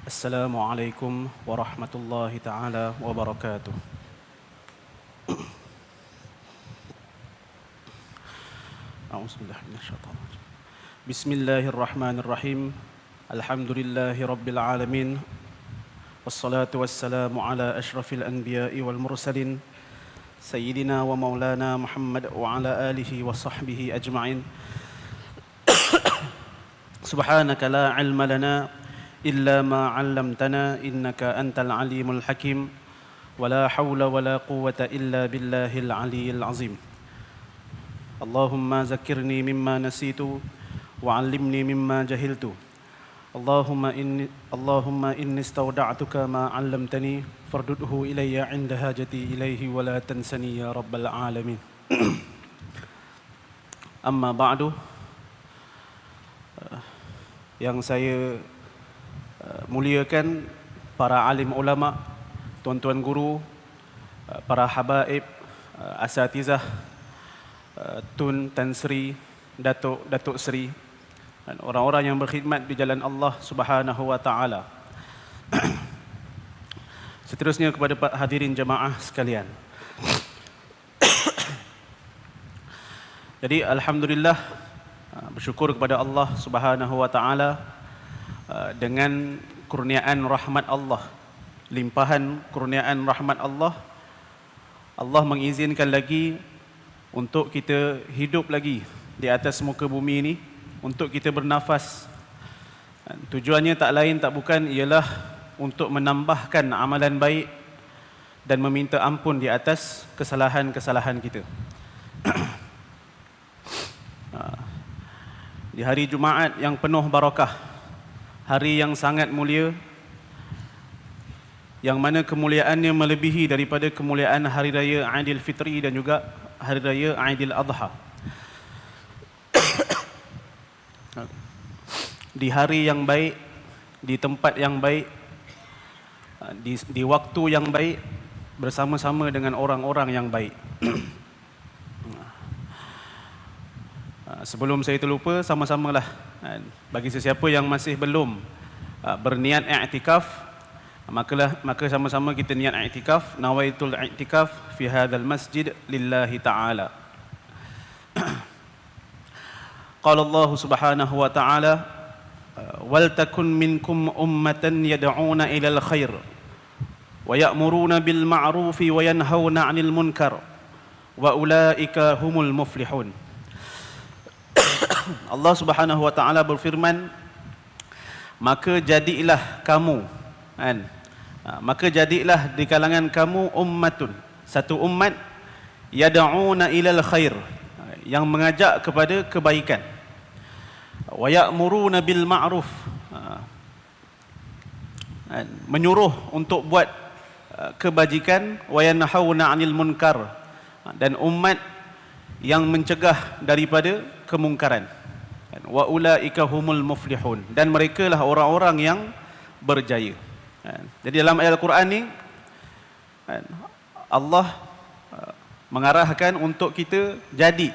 Assalamualaikum warahmatullahi taala wabarakatuh. A'udzubillahi minasyaitonir rajim. Bismillahirrahmanirrahim. Alhamdulillahi rabbil alamin. Wassalatu wassalamu ala asyrafil anbiya'i wal mursalin sayyidina wa maulana Muhammad wa ala alihi wa sahbihi ajma'in. Subhanaka la ilma lana إلا ما علمتنا إنك أنت العليم الحكيم ولا حول ولا قوة إلا بالله العلي العظيم اللهم ذكرني مما نسيت وعلمني مما جهلت اللهم إني استودعتك ما علمتني فاردده إلي عند حاجتي إليه ولا تنسني يا رب العالمين أما بعد yang saya muliakan para alim ulama, tuan-tuan guru, para habaib, asatizah, Tun, Tan Sri, Datuk Sri, dan orang-orang yang berkhidmat di jalan Allah Subhanahu wa taala. Seterusnya kepada hadirin jemaah sekalian. Jadi alhamdulillah, bersyukur kepada Allah Subhanahu wa taala dengan kurniaan rahmat Allah, limpahan kurniaan rahmat Allah, Allah mengizinkan lagi untuk kita hidup lagi di atas muka bumi ini, untuk kita bernafas. Tujuannya tak lain tak bukan ialah untuk menambahkan amalan baik dan meminta ampun di atas kesalahan-kesalahan kita. Di hari Jumaat yang penuh barakah, hari yang sangat mulia, yang mana kemuliaannya melebihi daripada kemuliaan hari raya Aidil Fitri dan juga hari raya Aidil Adha. Di hari yang baik, di tempat yang baik, di waktu yang baik, bersama-sama dengan orang-orang yang baik. Sebelum saya terlupa, sama-samalah bagi sesiapa yang masih belum berniat i'tikaf, maka sama-sama kita niat i'tikaf. Nawaitul i'tikaf fi hadzal masjid lillahi ta'ala. Qala Allah Subhanahu wa ta'ala, wal takun minkum ummatan yad'una ilal khair wa ya'muruna bil ma'rufi wa yanhauna 'anil munkar wa ulaika humul muflihun. Allah Subhanahu wa taala berfirman, maka jadilah kamu maka jadilah di kalangan kamu ummatun, satu umat, yad'una ilal khair, yang mengajak kepada kebaikan, wa ya'muruna bil ma'ruf, menyuruh untuk buat kebajikan, wa yanhauna 'anil munkar, dan umat yang mencegah daripada kemungkaran. Wa ulaika humul muflihun, dan mereka lah orang-orang yang berjaya. Jadi dalam ayat Al-Quran ni Allah mengarahkan untuk kita jadi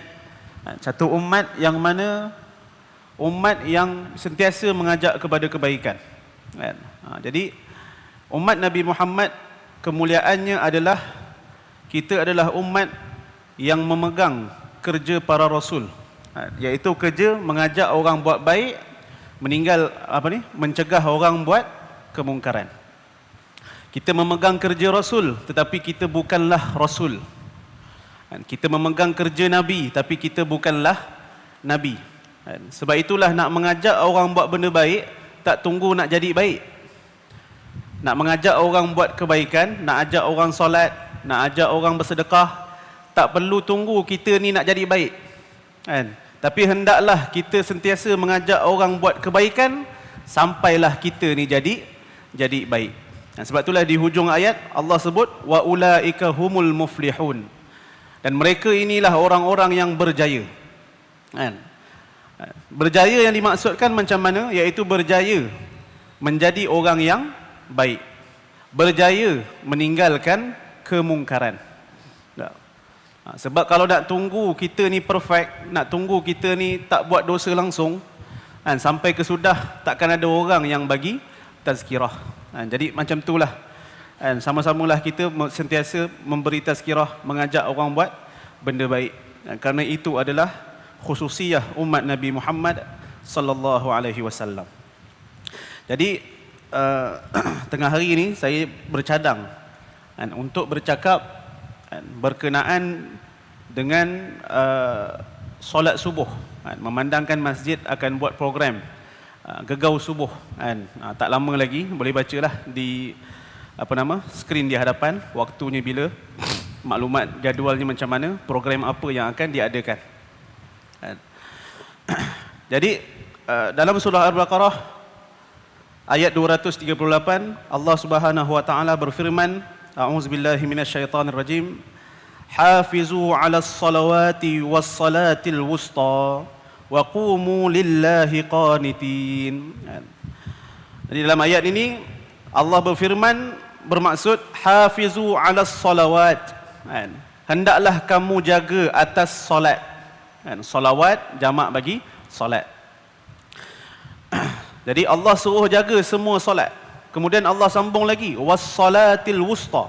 satu umat yang mana umat yang sentiasa mengajak kepada kebaikan. Jadi umat Nabi Muhammad, kemuliaannya adalah kita adalah umat yang memegang kerja para rasul, iaitu kerja mengajak orang buat baik, mencegah orang buat kemungkaran. Kita memegang kerja rasul, tetapi kita bukanlah rasul. Kita memegang kerja nabi, tapi kita bukanlah nabi. Sebab itulah nak mengajak orang buat benda baik, tak tunggu nak jadi baik. Nak mengajak orang buat kebaikan, nak ajak orang solat, nak ajak orang bersedekah, tak perlu tunggu kita ni nak jadi baik, tapi hendaklah kita sentiasa mengajak orang buat kebaikan sampailah kita ni jadi baik. Sebab itulah di hujung ayat Allah sebut wa ulaika humul muflihun, dan mereka inilah orang-orang yang berjaya. Berjaya yang dimaksudkan macam mana? Iaitu berjaya menjadi orang yang baik, berjaya meninggalkan kemungkaran. Sebab kalau nak tunggu kita ni perfect, nak tunggu kita ni tak buat dosa langsung, sampai ke sudah takkan ada orang yang bagi tazkirah. Jadi macam itulah. Sama-samalah kita sentiasa memberi tazkirah, mengajak orang buat benda baik. Kerana itu adalah khususiyah umat Nabi Muhammad sallallahu alaihi wasallam. Jadi tengah hari ini saya bercadang untuk bercakap berkenaan dengan solat subuh. Memandangkan masjid akan buat program gegau subuh. Tak lama lagi, boleh bacalah di skrin di hadapan, waktunya bila, maklumat jadualnya macam mana, program apa yang akan diadakan. Jadi dalam surah Al-Baqarah ayat 238, Allah Subhanahu wa taala berfirman, a'udzubillahi minasyaitonirrajim, hafizu 'alas salawati was salatil wusta wa qumu lillahi qanitin. Jadi dalam ayat ini Allah berfirman, bermaksud hafizu 'alas salawat, hendaklah kamu jaga atas solat. Solawat jamak bagi solat. Jadi Allah suruh jaga semua solat. Kemudian Allah sambung lagi, was-salatil wusta,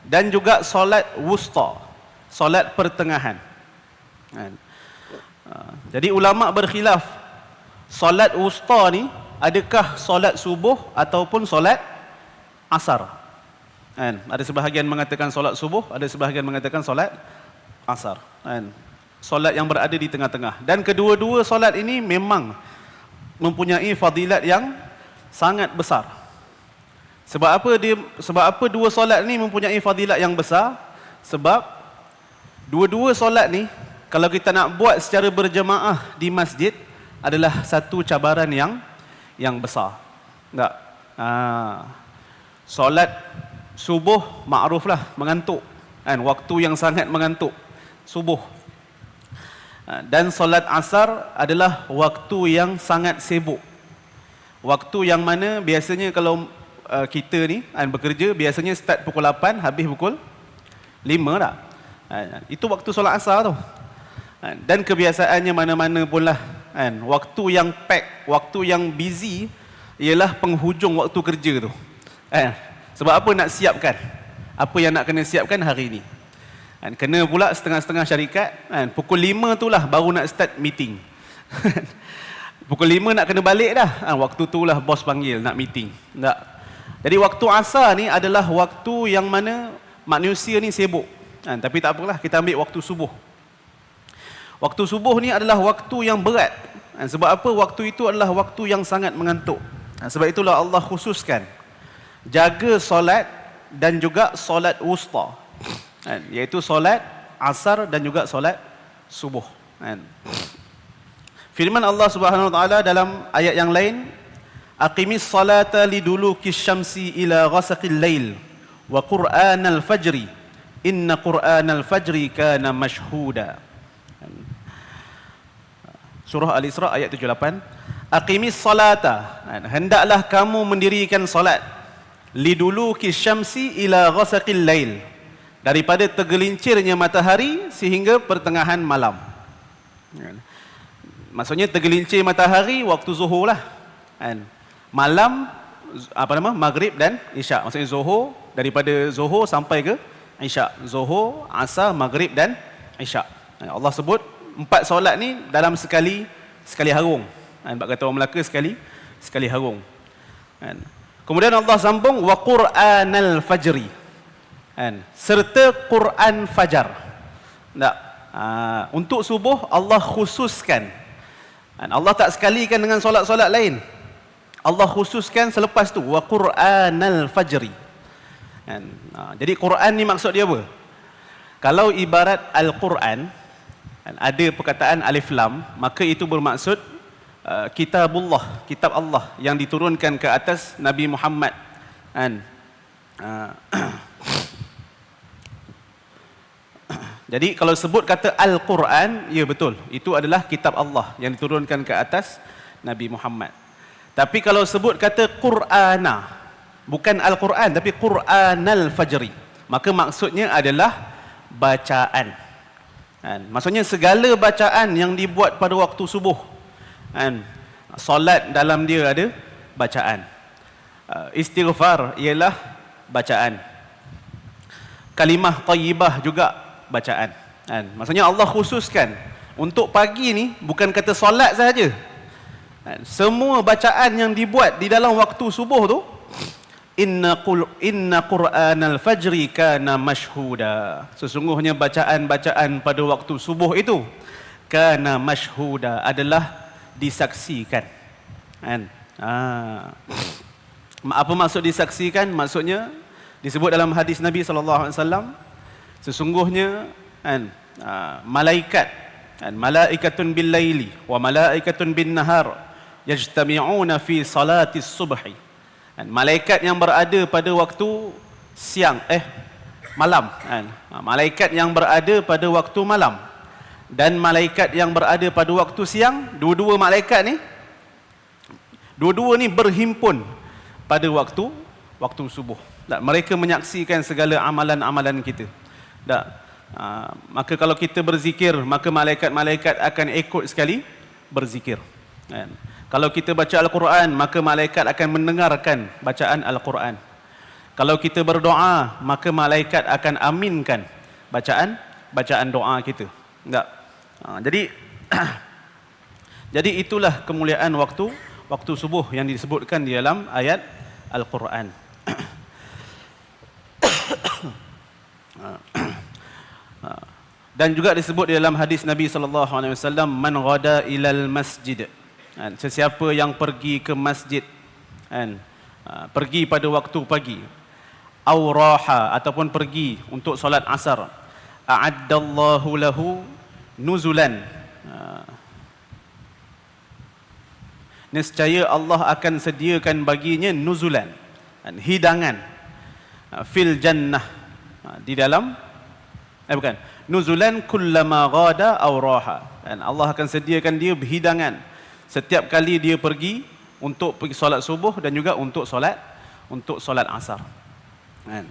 dan juga solat wusta, solat pertengahan. Jadi ulama berkhilaf, solat wusta ni adakah solat subuh ataupun solat asar? Ada sebahagian mengatakan solat subuh, ada sebahagian mengatakan solat asar. Solat yang berada di tengah-tengah. Dan kedua-dua solat ini memang mempunyai fadilat yang sangat besar. Sebab apa dua solat ni mempunyai fadilat yang besar? Sebab dua-dua solat ni kalau kita nak buat secara berjemaah di masjid adalah satu cabaran yang besar. Tak? Solat subuh makruflah mengantuk. Waktu yang sangat mengantuk subuh. Dan solat asar adalah waktu yang sangat sibuk. Waktu yang mana biasanya kalau kita ni bekerja, biasanya start pukul 8, habis pukul 5 tak? Itu waktu solat asar tu. Dan kebiasaannya mana-mana pun lah, waktu yang pack, waktu yang busy ialah penghujung waktu kerja tu. Sebab apa nak siapkan? Apa yang nak kena siapkan hari ni? Kena pula setengah-setengah syarikat, pukul 5 tu lah baru nak start meeting. Pukul 5 nak kena balik dah, waktu tu lah bos panggil nak meeting. Tak? Jadi waktu asar ni adalah waktu yang mana manusia ni sibuk. Tapi tak apalah, kita ambil waktu subuh. Waktu subuh ni adalah waktu yang berat. Sebab apa? Waktu itu adalah waktu yang sangat mengantuk. Sebab itulah Allah khususkan jaga solat dan juga solat wusta, iaitu solat asar dan juga solat subuh. Firman Allah Subhanahu wa taala dalam ayat yang lain, aqimis salata liduluki syamsi ila ghasaqil lail wa qur'anal fajri inna qur'anal fajri kana mashhuda. Surah Al-Isra ayat 78. Aqimis salata, hendaklah kamu mendirikan solat, liduluki syamsi ila ghasaqil lail, daripada tergelincirnya matahari sehingga pertengahan malam. Maksudnya tergelincir matahari waktu zuhur lah. Malam maghrib dan isyak. Maksudnya zuhur, daripada zuhur sampai ke isyak. Zuhur, asar, maghrib dan isyak. Allah sebut 4 solat ni dalam sekali harung. Sebab kata orang Melaka sekali harung. Kemudian Allah sambung wa qur'anal fajri, serta Quran fajar. Tak? Untuk subuh Allah khususkan. Allah tak sekalikan dengan solat-solat lain. Allah khususkan selepas tu wa qur'anal fajri. Jadi Quran ni maksud dia apa? Kalau ibarat Al-Quran, ada perkataan alif lam, maka itu bermaksud kitabullah, kitab Allah yang diturunkan ke atas Nabi Muhammad. Jadi kalau sebut kata Al-Quran, ya betul, itu adalah kitab Allah yang diturunkan ke atas Nabi Muhammad. Tapi kalau sebut kata Qur'ana, bukan Al-Quran tapi Qur'anal Fajri, maka maksudnya adalah bacaan. Maksudnya segala bacaan yang dibuat pada waktu subuh, solat dalam dia ada bacaan. Istighfar ialah bacaan. Kalimah thayyibah juga bacaan. Kan? Maksudnya Allah khususkan untuk pagi ni bukan kata solat sahaja. Kan? Semua bacaan yang dibuat di dalam waktu subuh tu, inna Qur'anal fajri kana mashhuda. Sesungguhnya bacaan-bacaan pada waktu subuh itu kana mashhuda, adalah disaksikan. Kan? Apa maksud disaksikan? Maksudnya disebut dalam hadis Nabi SAW, sesungguhnya kan, malaikat, kan, malaikatun bil laili wa malaikatun bin nahar yajtami'una fi salati subhi. Kan, malaikat yang berada pada waktu siang, malam, kan, malaikat yang berada pada waktu malam dan malaikat yang berada pada waktu siang, dua-dua malaikat ni, dua-dua ni berhimpun pada waktu subuh. Tak, mereka menyaksikan segala amalan-amalan kita. Tak, maka kalau kita berzikir, maka malaikat-malaikat akan ikut sekali berzikir. Kan? Kalau kita baca Al-Quran, maka malaikat akan mendengarkan bacaan Al-Quran. Kalau kita berdoa, maka malaikat akan aminkan bacaan doa kita. Tak? Jadi jadi itulah kemuliaan waktu subuh yang disebutkan di dalam ayat Al-Quran. Dan juga disebut di dalam hadis Nabi SAW, man ghada ilal masjid, sesiapa yang pergi ke masjid, pergi pada waktu pagi, aw raha, ataupun pergi untuk solat asar, a'addallahu lahu nuzulan, nescaya Allah akan sediakan baginya nuzulan, hidangan, fil jannah, di dalam nuzulan kullama ghada aw raha, dan Allah akan sediakan dia hidangan setiap kali dia pergi untuk pergi solat subuh dan juga untuk solat asar. Kan?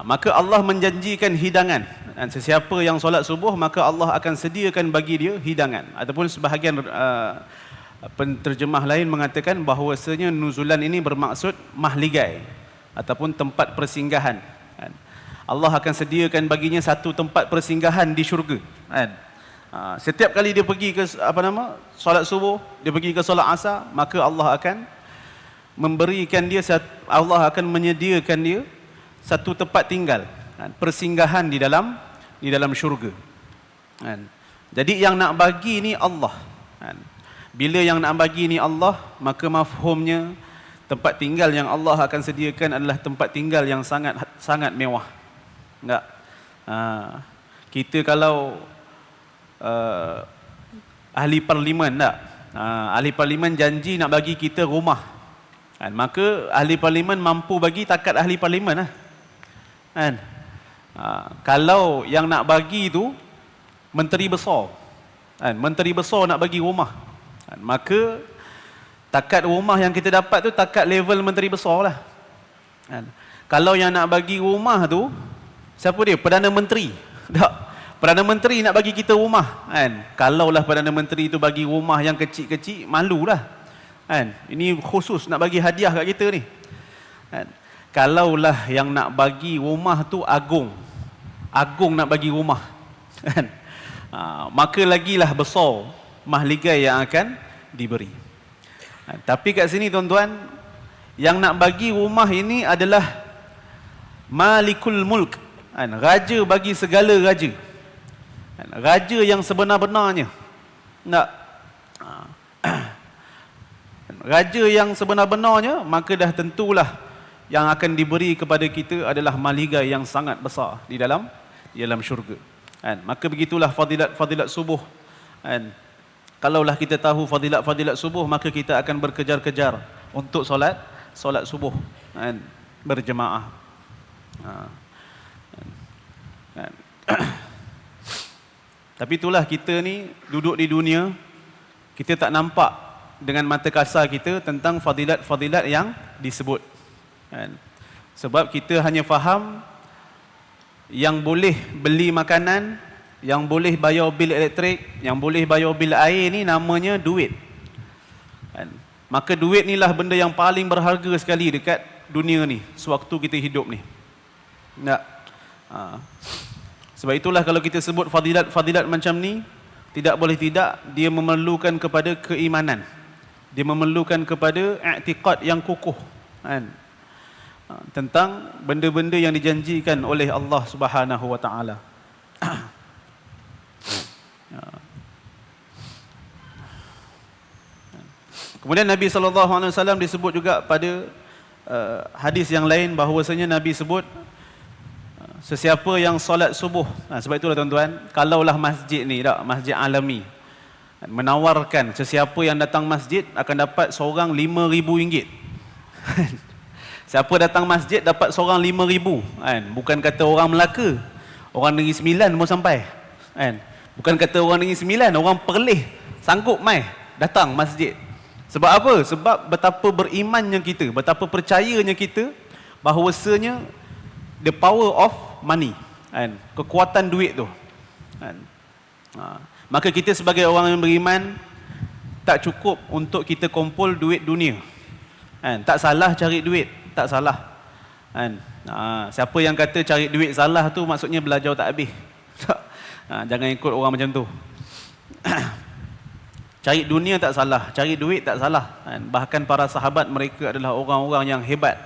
Maka Allah menjanjikan hidangan, dan sesiapa yang solat subuh maka Allah akan sediakan bagi dia hidangan. Ataupun sebahagian penterjemah lain mengatakan bahawasanya nuzulan ini bermaksud mahligai ataupun tempat persinggahan. Kan? Allah akan sediakan baginya satu tempat persinggahan di syurga. Kan? Setiap kali dia pergi ke solat subuh, dia pergi ke solat asar, maka Allah akan memberikan dia, Allah akan menyediakan dia satu tempat tinggal, kan? Persinggahan di dalam syurga. Kan? Jadi yang nak bagi ni Allah. Kan? Bila yang nak bagi ni Allah, maka mafhumnya tempat tinggal yang Allah akan sediakan adalah tempat tinggal yang sangat mewah. Tak? Kita kalau ahli parlimen, tak? Ahli parlimen janji nak bagi kita rumah, kan? Maka ahli parlimen mampu bagi takat ahli parlimen lah. Kan? Kalau yang nak bagi tu menteri besar, kan? Menteri besar nak bagi rumah, kan? Maka takat rumah yang kita dapat tu takat level menteri besar lah. Kan? Kalau yang nak bagi rumah tu siapa dia? Perdana Menteri. Tak. Perdana Menteri nak bagi kita rumah, kan? Kalaulah Perdana Menteri itu bagi rumah yang kecil-kecil, malulah. Kan? Ini khusus nak bagi hadiah kat kita ni. Kan? Kalaulah yang nak bagi rumah tu agung nak bagi rumah, kan? Maka lagilah besar mahligai yang akan diberi. Tapi kat sini tuan-tuan, yang nak bagi rumah ini adalah Malikul Mulk, kan? Raja bagi segala raja, kan? Raja yang sebenar-benarnya. Tak? Raja yang sebenar-benarnya, maka dah tentulah yang akan diberi kepada kita adalah mahligai yang sangat besar di dalam syurga. Kan? Maka begitulah fadilat subuh. Kan? Kalaulah kita tahu fadilat subuh, maka kita akan berkejar-kejar untuk solat subuh, kan? Berjemaah. Kan? Tapi itulah kita ni duduk di dunia, kita tak nampak dengan mata kasar kita tentang fadilat-fadilat yang disebut. Kan? Sebab kita hanya faham yang boleh beli makanan, yang boleh bayar bil elektrik, yang boleh bayar bil air ni namanya duit. Kan? Maka duit ni lah benda yang paling berharga sekali dekat dunia ni, sewaktu kita hidup ni. Tak? Sebab itulah kalau kita sebut fadilat-fadilat macam ni, tidak boleh tidak, dia memerlukan kepada keimanan. Dia memerlukan kepada i'tiqad yang kukuh, kan? Tentang benda-benda yang dijanjikan oleh Allah Subhanahu wa taala. Kemudian Nabi SAW disebut juga pada hadis yang lain bahawasanya Nabi sebut sesiapa yang solat subuh. Sebab itulah tuan-tuan, kalaulah masjid ni, tak, masjid alami, menawarkan sesiapa yang datang masjid akan dapat seorang RM5,000. Siapa datang masjid dapat seorang RM5,000, kan? Bukan kata orang Melaka, orang Negeri Sembilan pun sampai, kan? Bukan kata orang Negeri Sembilan, orang Perlis sanggup mai datang masjid. Sebab apa? Sebab betapa berimannya kita, betapa percayanya kita bahawasanya the power of money, kan? Kekuatan duit tu, kan? Maka kita sebagai orang yang beriman, tak cukup untuk kita kumpul duit dunia, kan? Tak salah cari duit, tak salah, kan? Siapa yang kata cari duit salah tu maksudnya belajar tak habis. Jangan ikut orang macam tu. Cari dunia tak salah, cari duit tak salah, kan? Bahkan para sahabat mereka adalah orang-orang yang hebat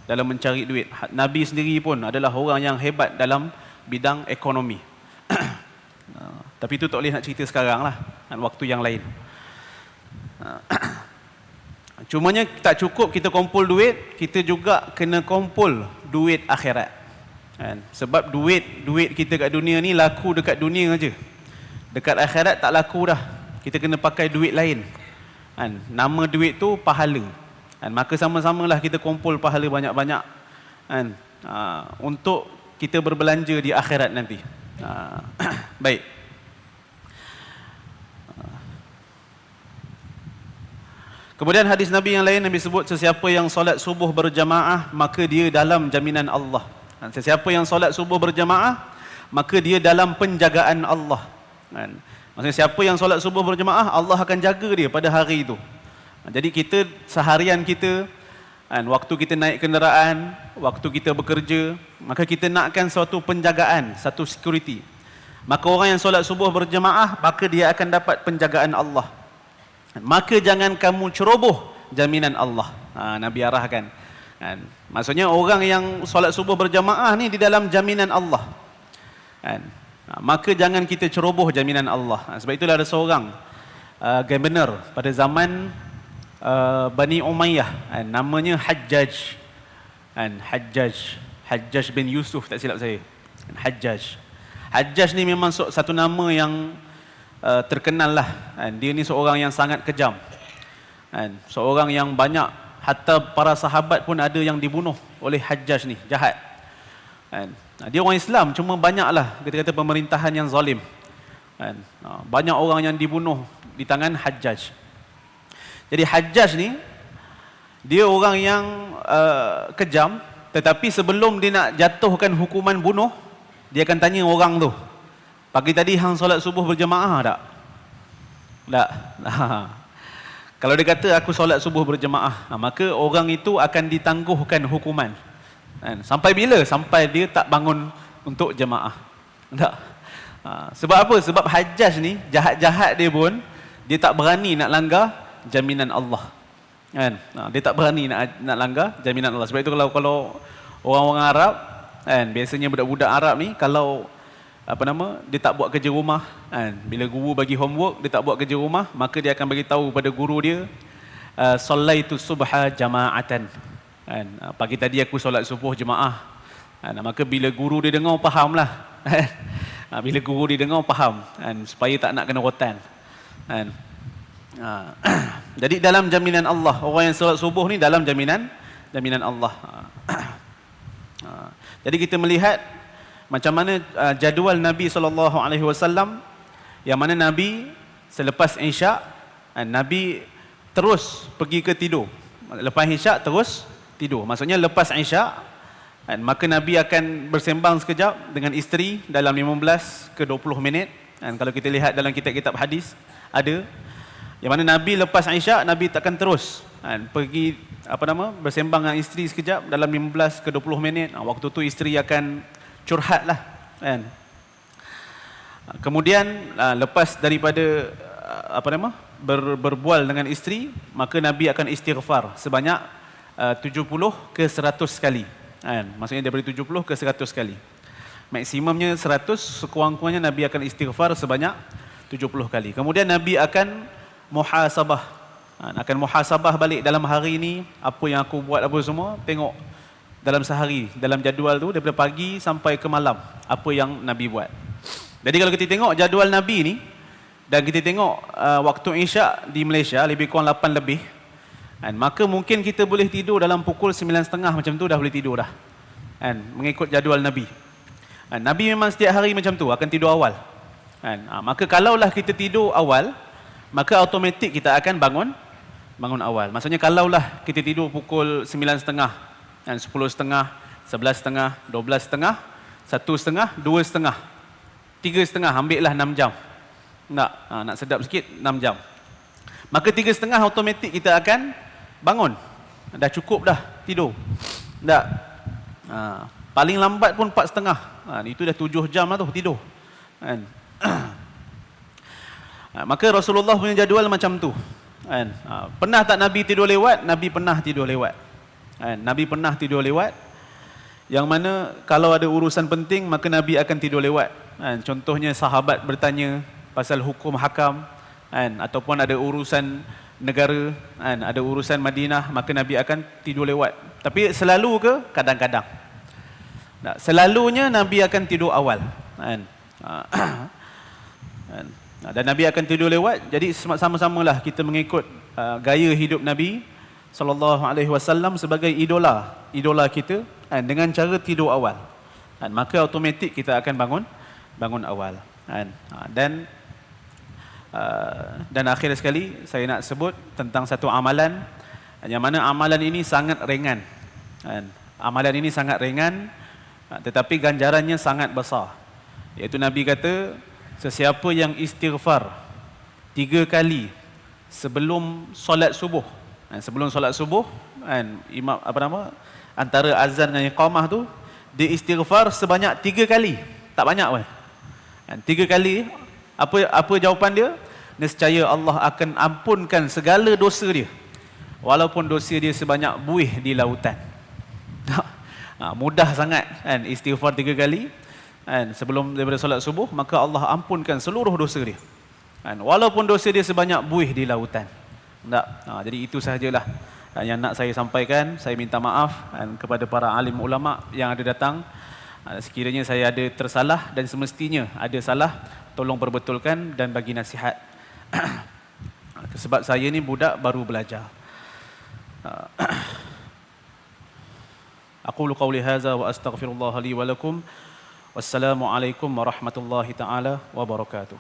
dalam mencari duit. Nabi sendiri pun adalah orang yang hebat dalam bidang ekonomi. Tapi itu tak boleh nak cerita sekarang lah, kan? Waktu yang lain. Cumanya tak cukup kita kumpul duit, kita juga kena kumpul duit akhirat, kan? Sebab duit kita kat dunia ni laku dekat dunia aja. Dekat akhirat tak laku dah. Kita kena pakai duit lain, kan? Nama duit tu pahala, kan? Maka sama-samalah kita kumpul pahala banyak-banyak, kan? Untuk kita berbelanja di akhirat nanti. Baik. Kemudian hadis Nabi yang lain, Nabi sebut sesiapa yang solat subuh berjamaah maka dia dalam jaminan Allah. Sesiapa yang solat subuh berjamaah maka dia dalam penjagaan Allah, kan? Maksudnya siapa yang solat subuh berjamaah, Allah akan jaga dia pada hari itu. Jadi kita seharian kita, kan, waktu kita naik kenderaan, waktu kita bekerja, maka kita nakkan suatu penjagaan, satu security. Maka orang yang solat subuh berjamaah, maka dia akan dapat penjagaan Allah. Maka jangan kamu ceroboh jaminan Allah. Nabi arahkan, kan? Maksudnya orang yang solat subuh berjamaah ni di dalam jaminan Allah, kan? Maka jangan kita ceroboh jaminan Allah. Sebab itulah ada seorang governor pada zaman Bani Umayyah, kan? Namanya Hajjaj, kan? Hajjaj bin Yusuf, tak silap saya, kan? Hajjaj ni memang satu nama yang terkenal lah, kan? Dia ni seorang yang sangat kejam, kan? Seorang yang banyak, hatta para sahabat pun ada yang dibunuh oleh Hajjaj ni, jahat, kan? Dia orang Islam, cuma banyaklah kata-kata pemerintahan yang zalim, kan? Banyak orang yang dibunuh di tangan Hajjaj. Jadi Hajjaj ni dia orang yang kejam, tetapi sebelum dia nak jatuhkan hukuman bunuh, dia akan tanya orang tu, pagi tadi hang solat subuh berjamaah tak? Tak. Kalau dia kata aku solat subuh berjamaah, maka orang itu akan ditangguhkan hukuman, kan? Sampai bila? Sampai dia tak bangun untuk jemaah. Tak. Sebab apa? Sebab Hajjaj ni, jahat-jahat dia pun, dia tak berani nak langgar jaminan Allah, kan? Dia tak berani nak langgar jaminan Allah. Sebab itu kalau orang-orang Arab, kan, biasanya budak-budak Arab ni, kalau dia tak buat kerja rumah, kan? Bila guru bagi homework, dia tak buat kerja rumah, maka dia akan bagi tahu pada guru dia, sallaitu subha jama'atan, kan? Pagi tadi aku solat subuh jemaah, kan? Maka bila guru dia dengar, fahamlah, kan? Bila guru dia dengar, faham, kan? Supaya tak nak kena rotan, kan? Jadi dalam jaminan Allah, orang yang solat subuh ni dalam jaminan Allah. Jadi kita melihat macam mana jadual Nabi SAW, yang mana Nabi selepas Isyak, Nabi terus pergi ke tidur. Lepas Isyak terus tidur. Maksudnya lepas Isyak, maka Nabi akan bersembang sekejap dengan isteri dalam 15 ke 20 minit. Kalau kita lihat dalam kitab-kitab hadis ada, yang mana Nabi lepas Isyak, Nabi takkan terus pergi bersembang dengan isteri sekejap dalam 15 ke 20 minit. Waktu tu isteri akan curhat lah kan. Kemudian lepas daripada berbual dengan isteri, maka Nabi akan istighfar sebanyak 70 ke 100 kali kan. Maksudnya daripada 70 ke 100 kali. Maksimumnya 100, sekurang-kurangnya Nabi akan istighfar sebanyak 70 kali. Kemudian Nabi akan muhasabah. Akan muhasabah balik dalam hari ini, apa yang aku buat apa semua, tengok dalam sehari, dalam jadual tu daripada pagi sampai ke malam, apa yang Nabi buat. Jadi kalau kita tengok jadual Nabi ni, dan kita tengok waktu Isyak di Malaysia lebih kurang 8 lebih, kan, maka mungkin kita boleh tidur dalam pukul 9.30 macam tu dah boleh tidur dah, kan, mengikut jadual Nabi. Nabi memang setiap hari macam tu, akan tidur awal. Maka kalaulah kita tidur awal, maka automatik kita akan bangun awal. Maksudnya kalaulah kita tidur pukul 9.30, 10.30, 11.30, 12.30, 1.30, 2.30, 3.30, ambillah 6 jam. Nak sedap sikit 6 jam. Maka 3.30 automatik kita akan bangun. Dah cukup dah tidur. Paling lambat pun 4.30. Itu dah 7 jam lah tu tidur. Kan? Maka Rasulullah punya jadual macam tu. Kan? Pernah tak Nabi tidur lewat? Nabi pernah tidur lewat. Kan? Nabi pernah tidur lewat. Yang mana kalau ada urusan penting, maka Nabi akan tidur lewat. Kan? Contohnya sahabat bertanya pasal hukum hakam. Kan? Ataupun ada urusan negara, kan? Ada urusan Madinah, maka Nabi akan tidur lewat. Tapi selalu ke? Kadang-kadang. Selalunya Nabi akan tidur awal. Kan? Dan Nabi akan tidur lewat. Jadi sama-samalah kita mengikut gaya hidup Nabi SAW sebagai idola kita, kan, dengan cara tidur awal. Kan? Maka automatik kita akan bangun awal. Kan? Dan akhir sekali saya nak sebut tentang satu amalan yang mana amalan ini sangat ringan. Kan? Amalan ini sangat ringan, tetapi ganjarannya sangat besar. Iaitu Nabi kata, sesiapa yang istighfar 3 kali sebelum solat subuh. Sebelum solat subuh, kan, antara azan dan iqamah tu, dia istighfar sebanyak 3 kali. Tak banyak pun. 3 kali, apa jawapan dia? Nescaya Allah akan ampunkan segala dosa dia. Walaupun dosa dia sebanyak buih di lautan. Mudah sangat, kan, istighfar 3 kali, kan, sebelum daripada solat subuh, maka Allah ampunkan seluruh dosa dia. Kan, walaupun dosa dia sebanyak buih di lautan. Jadi itu sahajalah yang nak saya sampaikan. Saya minta maaf, kan, kepada para alim ulama yang ada datang. Sekiranya saya ada tersalah dan semestinya ada salah, tolong perbetulkan dan bagi nasihat. Sebab saya ni budak baru belajar. Aqulu qawli hadza wa astaghfirullah li wa lakum. Wassalamualaikum warahmatullahi taala wabarakatuh.